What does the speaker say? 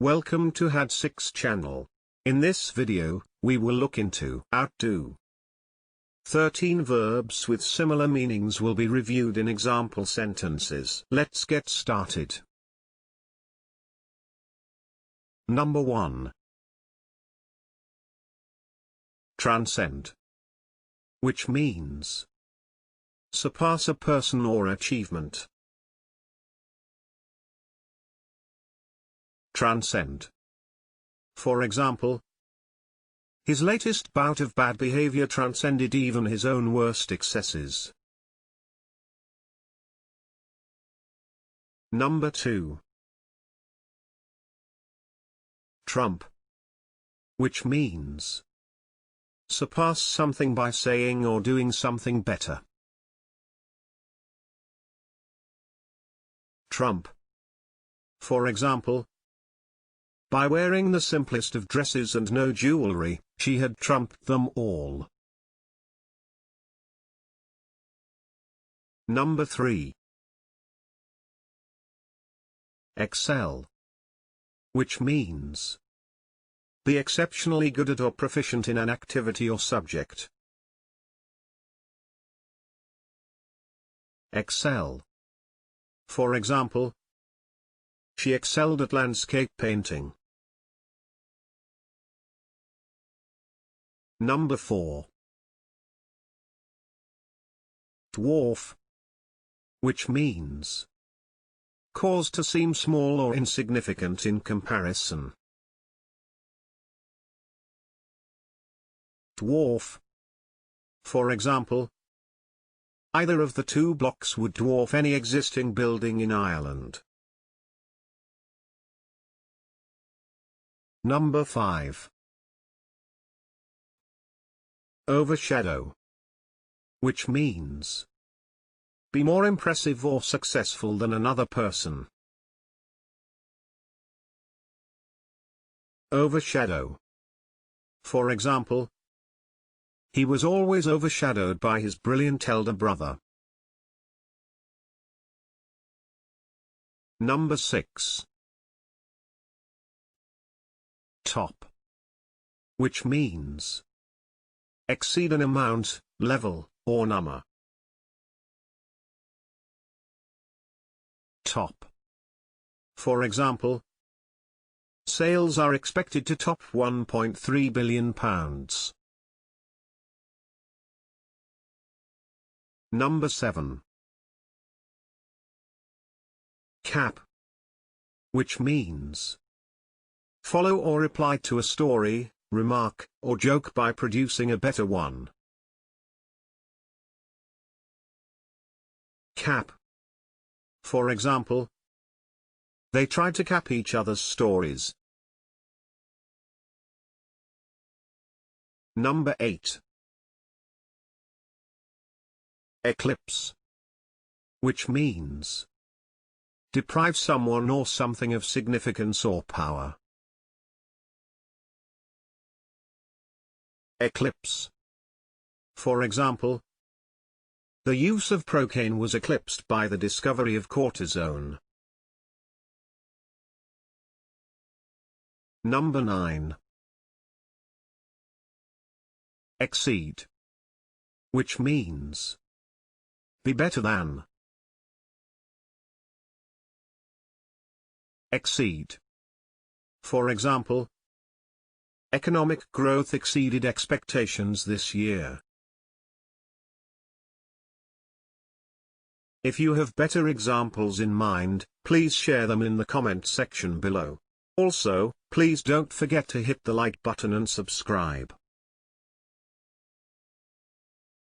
Welcome to Had6 channel. In this video, we will look into outdo. 13 verbs with similar meanings will be reviewed in example sentences. Let's get started. Number 1. Transcend. Which means surpass a person or achievement. Transcend. For example, his latest bout of bad behavior transcended even his own worst excesses. Number 2. Trump. Which means surpass something by saying or doing something better. Trump. For example, by wearing the simplest of dresses and no jewelry, she had trumped them all. Number 3. Excel. Which means be exceptionally good at or proficient in an activity or subject. Excel. For example, she excelled at landscape painting. Number 4. Dwarf. Which means cause to seem small or insignificant in comparison. Dwarf. For example, either of the two blocks would dwarf any existing building in Ireland. Number 5. Overshadow. Which means be more impressive or successful than another person. Overshadow. For example, he was always overshadowed by his brilliant elder brother. Number 6. Top. Which means exceed an amount, level, or number. Top. For example, sales are expected to top £1.3 billion. Number 7. Cap. Which means follow or reply to a story, remark, or joke by producing a better one. Cap. For example, they tried to cap each other's stories. Number 8. Eclipse. Which means deprive someone or something of significance or power. Eclipse. For example, the use of procaine was eclipsed by the discovery of cortisone. Number 9. Exceed. Which means be better than. Exceed. For example, economic growth exceeded expectations this year. If you have better examples in mind, please share them in the comment section below. Also, please don't forget to hit the like button and subscribe.